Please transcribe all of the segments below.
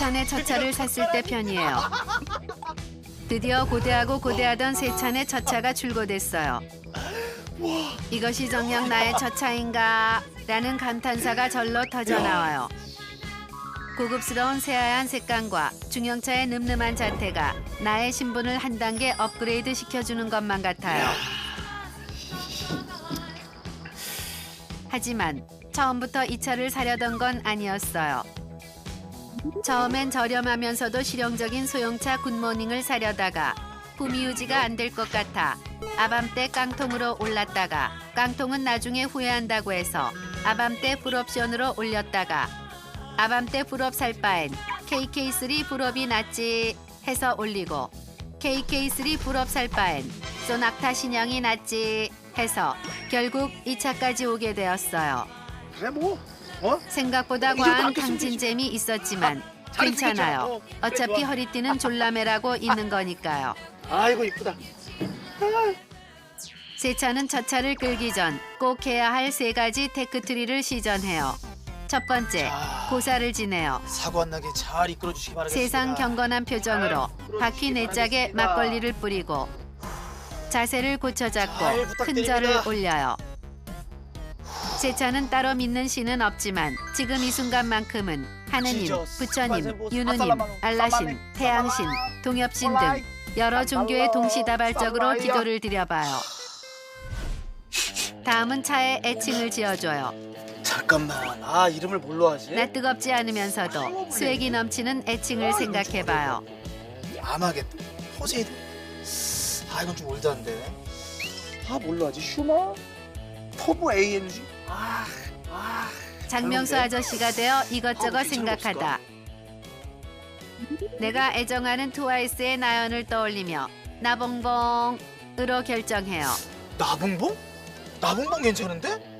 세찬의 첫 차를 샀을 때 편이에요. 드디어 고대하고 고대하던 세찬의 첫 차가 출고됐어요. 이것이 정녕 나의 첫 차인가? 라는 감탄사가 절로 터져나와요. 고급스러운 새하얀 색감과 중형차의 늠름한 자태가 나의 신분을 한 단계 업그레이드 시켜주는 것만 같아요. 하지만 처음부터 이 차를 사려던 건 아니었어요. 처음엔 저렴하면서도 실용적인 소형차 굿모닝을 사려다가 구미 유지가 안 될 것 같아 아밤떼 깡통으로 올랐다가 깡통은 나중에 후회한다고 해서 아밤떼 풀옵션으로 올렸다가 아밤떼 풀옵 살 바엔 KK3 풀옵이 낫지 해서 올리고 KK3 풀옵 살 바엔 소낙타 신형이 낫지 해서 결국 이 차까지 오게 되었어요. 그래 뭐 생각보다 과한 강진잼이 있었지만 괜찮아요. 어차피 허리띠는 졸라매라고 있는 거니까요. 아이고 이쁘다. 새 차는 첫 차를 끌기 전 꼭 해야 할 3가지 테크트리를 시전해요. 첫 번째, 고사를 지내요. 사고 안 나게 잘 이끌어 주시기 바라겠습니다. 세상 경건한 표정으로 바퀴 4짝에 막걸리를 뿌리고 자세를 고쳐잡고 큰 절을 올려요. 새 차는 따로 믿는 신은 없지만 지금 이 순간만큼은 하느님, 부처님, 유느님, 알라신, 태양신, 동엽신 등 여러 종교에 동시다발적으로 기도를 드려봐요. 다음은 차에 애칭을 지어줘요. 잠깐만, 이름을 뭘로 하지? 나 뜨겁지 않으면서도 스웩이 넘치는 애칭을 생각해봐요. 아마겟돈, 포세이돈. 이건 좀 올드한데. 뭘로 하지? 슈머? 터보 AMG? 장명수 아저씨가 되어 이것저것 생각하다 내가 애정하는 트와이스의 나연을 떠올리며 나봉봉으로 결정해요. 나봉봉? 나봉봉 괜찮은데?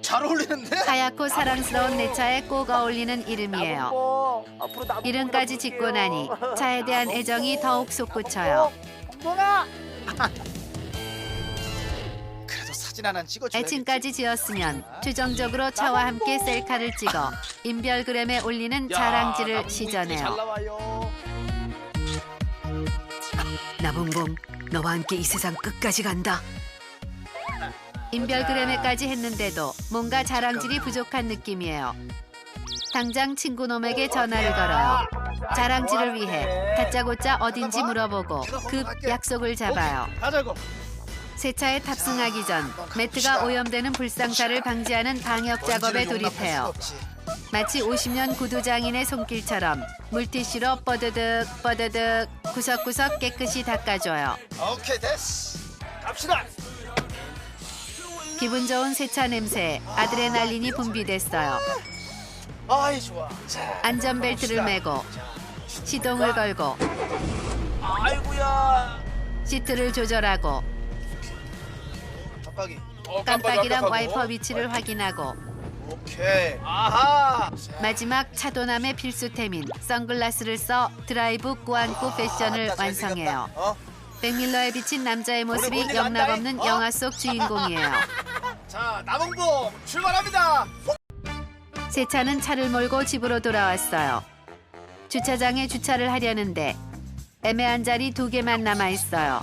잘 어울리는데? 하얗고 사랑스러운 내 차에 꼭 어울리는 이름이에요. 이름까지 짓고 나니 차에 대한 애정이 더욱 솟구쳐요. 그래도 사진 하나 찍어줘야겠지. 애칭까지 지었으면 최종적으로 차와 함께 셀카를 찍어 인별그램에 올리는 자랑질을 시전해요. 나봉봉, 너와 함께 이 세상 끝까지 간다. 인별그램에까지 했는데도 뭔가 자랑질이 부족한 느낌이에요. 당장 친구놈에게 전화를 걸어요. 자랑질을 위해 다짜고짜 어딘지 물어보고 급 약속을 잡아요. 가자고. 새 차에 탑승하기 전 매트가 오염되는 불상사를 방지하는 방역 작업에 돌입해요. 마치 50년 구두장인의 손길처럼 물티슈로 뻐드득 뻐드득 구석구석 깨끗이 닦아줘요. 오케이, 됐어. 갑시다. 기분 좋은 새 차 냄새에 아드레날린이 분비됐어요. 좋아. 안전벨트를 매고 시동을 걸고 아이고야. 시트를 조절하고 깜빡이랑 와이퍼 위치를 확인하고 오케이. 마지막 차도남의 필수템인 선글라스를 써 드라이브 꾸안꾸 패션을 완성해요. 백밀러에 비친 남자의 모습이 영락없는 영화 속 주인공이에요. 자, 나봉봉 출발합니다. 새 차는 차를 몰고 집으로 돌아왔어요. 주차장에 주차를 하려는데 애매한 자리 2개만 남아 있어요.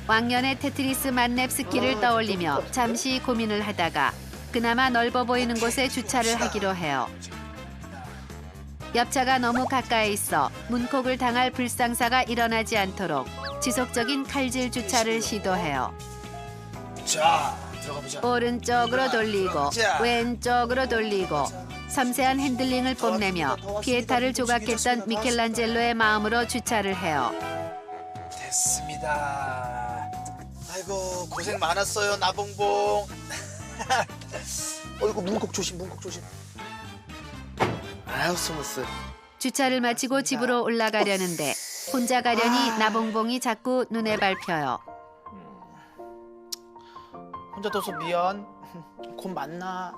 왕년의 테트리스 만렙 스키를 떠올리며 잠시 고민을 하다가 그나마 넓어 보이는 곳에 주차를 하기로 해요. 옆차가 너무 가까이 있어 문콕을 당할 불상사가 일어나지 않도록 지속적인 칼질 주차를 시도해요. 자, 들어가 보자. 오른쪽으로 돌리고 왼쪽으로 돌리고 섬세한 핸들링을 뽐내며 피에타를 조각했던 미켈란젤로의 마음으로 주차를 해요. 됐습니다. 아이고, 고생 많았어요, 나봉봉. 이거 문콕 조심, 문콕 조심. 스무스. 주차를 마치고 집으로 올라가려는데 혼자 가려니 나봉봉이 자꾸 눈에 밟혀요. 혼자 둬서 미안. 곧 만나.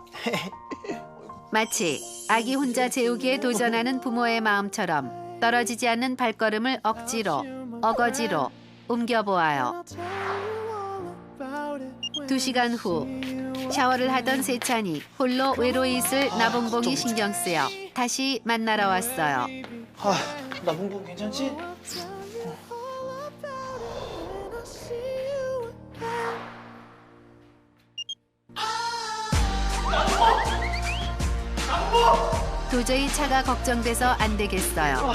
마치 아기 혼자 재우기에 도전하는 부모의 마음처럼 떨어지지 않는 발걸음을 억지로 어거지로 옮겨보아요. 2시간 후 샤워를 하던 세찬이 홀로 외로이 있을 나봉봉이 신경 쓰여 다시 만나러 왔어요. 아, 나봉봉 괜찮지? 도저히 차가 걱정돼서 안 되겠어요.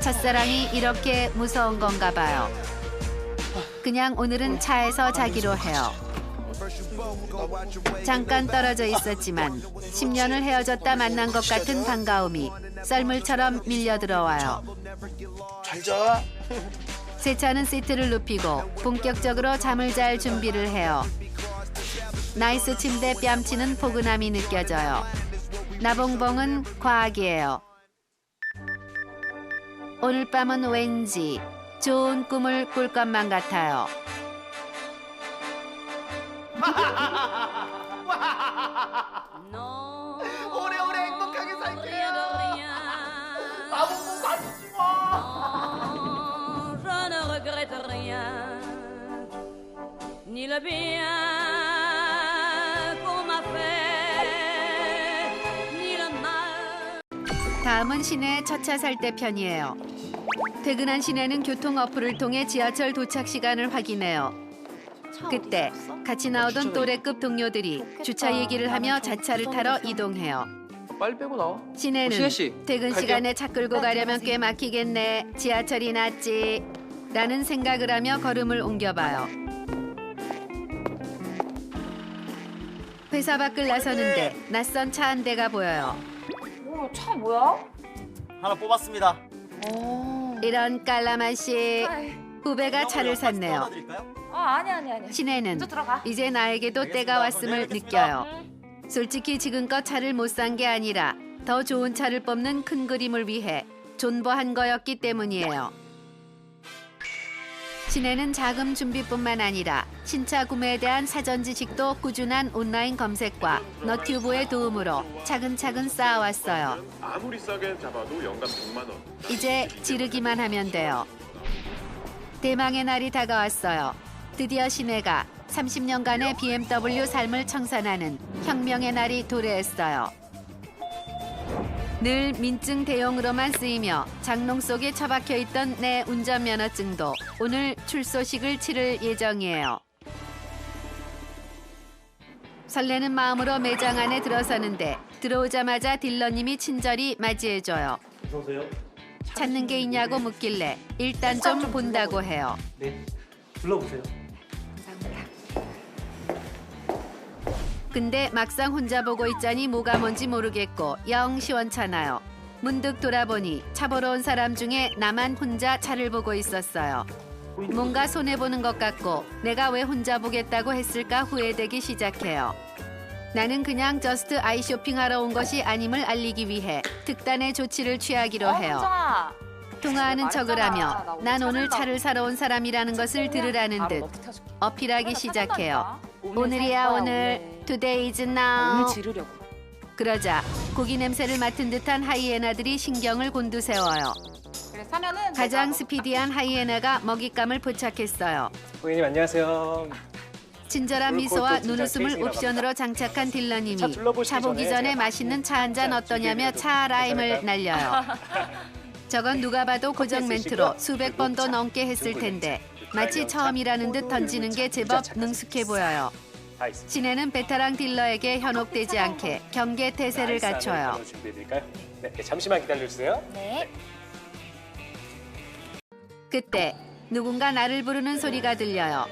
첫사랑이 이렇게 무서운 건가 봐요. 그냥 오늘은 차에서 자기로 해요. 잠깐 떨어져 있었지만 10년을 헤어졌다 만난 것 같은 반가움이 썰물처럼 밀려 들어와요. 잘 자. 세차는 시트를 눕히고 본격적으로 잠을 잘 준비를 해요. 나이스 침대 뺨치는 포근함이 느껴져요. 나봉봉은 과학이에요. 오늘 밤은 왠지 좋은 꿈을 꿀 것만 같아요. 오래오래 행복하게 살게요. 나봉봉 가지지 마. Je ne regrette rien, ni le bien qu'on m'a fait, ni le mal. 다음은 시내 첫 차 살 때 편이에요. 퇴근한 시내는 교통 어플을 통해 지하철 도착 시간을 확인해요. 그때 같이 나오던 또래급 동료들이 주차 얘기를 하며 자차를 타러 이동해요. 빨리 빼고 나와. 시내는 시내 씨, 퇴근 갈게요. 시간에 차 끌고 가려면 꽤 막히겠네. 지하철이 낫지. 라는 생각을 하며 걸음을 옮겨봐요. 회사 밖을 나서는데 낯선 차 한 대가 보여요. 차 뭐야? 하나 뽑았습니다. 이런 깔라만 씨. 후배가 차를 샀네요. 떠나드릴까요? 아니. 시내는 먼저 들어가. 이제 나에게도 때가 왔음을 느껴요. 솔직히 지금껏 차를 못 산 게 아니라 더 좋은 차를 뽑는 큰 그림을 위해 존버한 거였기 때문이에요. 시내는 자금 준비뿐만 아니라 신차 구매에 대한 사전 지식도 꾸준한 온라인 검색과 너튜브의 도움으로 차근차근 쌓아왔어요. 아무리 싸게 잡아도 연간 100만 원. 이제 지르기만 하면 돼요. 대망의 날이 다가왔어요. 드디어 시내가 30년간의 BMW 삶을 청산하는 혁명의 날이 도래했어요. 늘 민증 대용으로만 쓰이며 장롱 속에 처박혀 있던 내 운전면허증도 오늘 출소식을 치를 예정이에요. 설레는 마음으로 매장 안에 들어서는데 들어오자마자 딜러님이 친절히 맞이해줘요. 어서오세요. 찾는 게 있냐고 묻길래 일단 좀 본다고 해요. 네. 불러보세요. 근데 막상 혼자 보고 있자니 뭐가 뭔지 모르겠고 영 시원찮아요. 문득 돌아보니 차 보러 온 사람 중에 나만 혼자 차를 보고 있었어요. 뭔가 손해보는 것 같고 내가 왜 혼자 보겠다고 했을까 후회되기 시작해요. 나는 그냥 저스트 아이 쇼핑하러 온 것이 아님을 알리기 위해 특단의 조치를 취하기로 해요. 괜찮아. 통화하는 척을 하며 난 오늘 차를 사러 온 사람이라는 것을 들으라는 바로 듯 너 붙여줄게. 어필하기 시작해요. 오늘이야 살 거야, 오늘. Today is now. 오늘 지르려고. 그러자 고기 냄새를 맡은 듯한 하이에나들이 신경을 곤두세워요. 그래 사면은 가장 내가 스피디한 하이에나가 먹잇감을 포착했어요. 고객님 안녕하세요. 친절한 오늘 미소와 콜도 눈웃음을 진짜 옵션으로 장착한 딜러님이 차 둘러보시기 차 보기 전에 전에 제가 맛있는 차 한 잔 자, 어떠냐며 준비해드려도 차 라임을 괜찮을까요? 날려요. 저건 누가 봐도 고정 멘트로 쓰시고요. 수백 번도 넘게 했을 텐데 마치 처음이라는 듯 던지는 게 제법 능숙해 보여요. 다 있습니다. 시내는 베테랑 딜러에게 현혹되지 않게 경계태세를 나이스 안을 갖춰요. 바로 준비해드릴까요? 네, 잠시만 기다려주세요. 네. 그때 누군가 나를 부르는 소리가 들려요.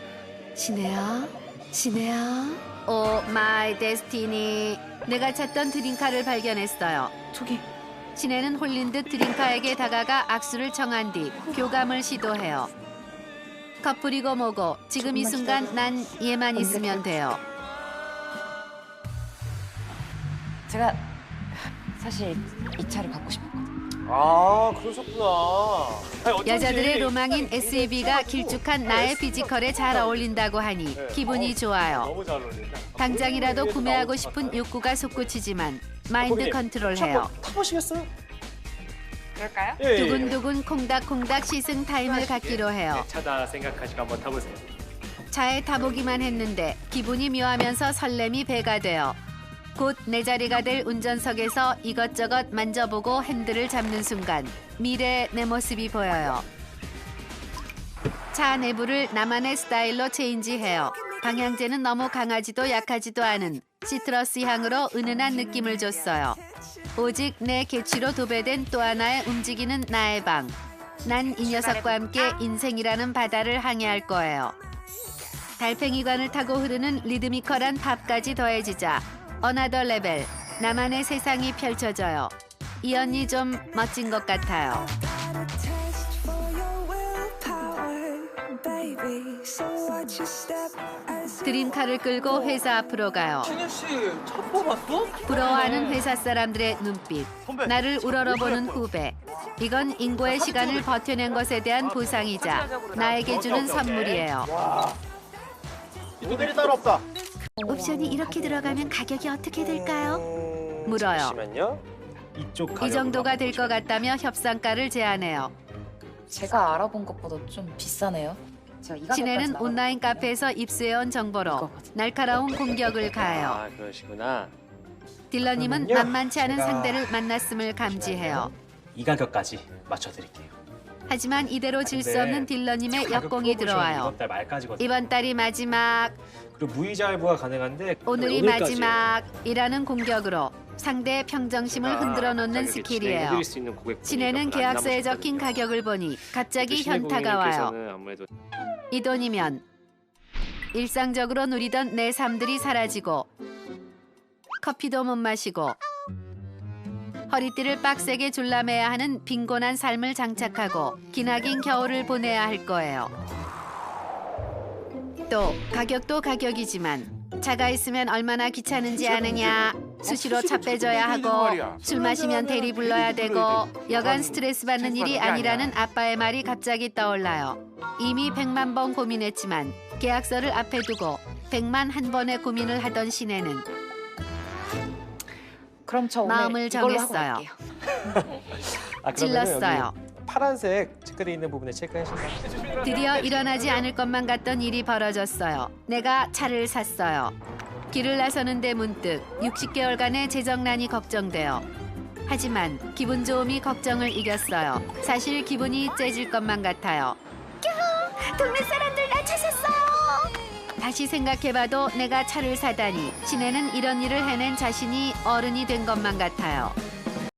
시내야? 시내야? 오 마이 데스티니. 내가 찾던 드림카를 발견했어요. 저기 시내는 홀린 듯 드림카에게 다가가 악수를 청한 뒤 교감을 시도해요. 커플이고 뭐고 지금 이 순간 난 얘만 있으면 돼요. 제가 사실 이 차를 갖고 싶었거든요. 아, 그러셨구나. 아니, 어쩐지 여자들의 로망인 SUV가 길쭉한 나의 피지컬에 잘 어울린다고 하니 기분이 좋아요. 너무 잘 어울린다. 당장이라도 구매하고 싶은 욕구가 솟구치지만 마인드 컨트롤해요. 타보시겠어요? 그럴까요? 예, 예, 예. 두근두근 콩닥콩닥 시승 타임을 갖기로 해요. 내 차다 생각하시고 한번 타보세요. 차에 타보기만 했는데 기분이 묘하면서 설렘이 배가 되어 곧 내 자리가 될 운전석에서 이것저것 만져보고 핸들을 잡는 순간 미래의 내 모습이 보여요. 차 내부를 나만의 스타일로 체인지해요. 방향제는 너무 강하지도 약하지도 않은 시트러스 향으로 은은한 느낌을 줬어요. 오직 내 개취로 도배된 또 하나의 움직이는 나의 방. 난 이 녀석과 함께 인생이라는 바다를 항해할 거예요. 달팽이관을 타고 흐르는 리드미컬한 팝까지 더해지자 어나더 레벨, 나만의 세상이 펼쳐져요. 이 언니 좀 멋진 것 같아요. 드림카를 끌고 회사 앞으로 가요. 신현 씨차 뽑았어? 부러워하는 회사 사람들의 눈빛, 나를 우러러보는 후배. 이건 인고의 시간을 버텨낸 것에 대한 보상이자 나에게 주는 선물이에요. 와. 모델이 따로 없다. 옵션이 이렇게 들어가면 가격이 어떻게 될까요? 물어요. 잠시만요. 이쪽 이 정도가 될 것 같다며 협상가를 제안해요. 제가 알아본 것보다 좀 비싸네요. 제가 이 신혜는 가격까지 온라인 나가거든요. 카페에서 입수해온 정보로 날카로운 공격을 가해요. 아, 그러시구나. 딜러님은 그러면요, 만만치 않은 제가 상대를 만났음을 감지해요. 이 가격까지 맞춰드릴게요. 하지만 이대로 질 수 근데 없는 딜러님의 가격 역공이 프로모션 들어와요. 이번 달 말까지거든요. 이번 달이 마지막, 그리고 무이자 할부가 가능한데 오늘이 오늘까지예요. 마지막이라는 공격으로 상대의 평정심을 흔들어 놓는 가격에 스킬이에요. 진행해드릴 수 있는 고객분이 신혜는 몇 분 안 계약서에 적힌 남으셨거든요. 가격을 보니 갑자기 신혜 현타가 와요. 고객님께서는 아무래도 이 돈이면 일상적으로 누리던 내 삶들이 사라지고 커피도 못 마시고 허리띠를 빡세게 졸라매야 하는 빈곤한 삶을 장착하고 기나긴 겨울을 보내야 할 거예요. 또 가격도 가격이지만 차가 있으면 얼마나 귀찮은지 아느냐. 수시로 차 빼줘야 하고 술 마시면 대리 불러야 되고 여간 스트레스 받는 일이 아니라는 아빠의 말이 갑자기 떠올라요. 이미 100만 번 고민했지만 계약서를 앞에 두고 100만 한 번의 고민을 하던 신혜는 그럼 저 오늘 마음을 이걸로 하고 정했어요. 갈게요. 아, 그러면은 찔렀어요. 여기 파란색 체크돼 있는 부분에 체크하시면 드디어 일어나지 않을 것만 같던 일이 벌어졌어요. 내가 차를 샀어요. 길을 나서는데 문득 60개월간의 재정난이 걱정돼요. 하지만 기분 좋음이 걱정을 이겼어요. 사실 기분이 째질 것만 같아요. 야, 동네 사람들 나 차 샀어요. 다시 생각해봐도 내가 차를 사다니 신혜는 이런 일을 해낸 자신이 어른이 된 것만 같아요.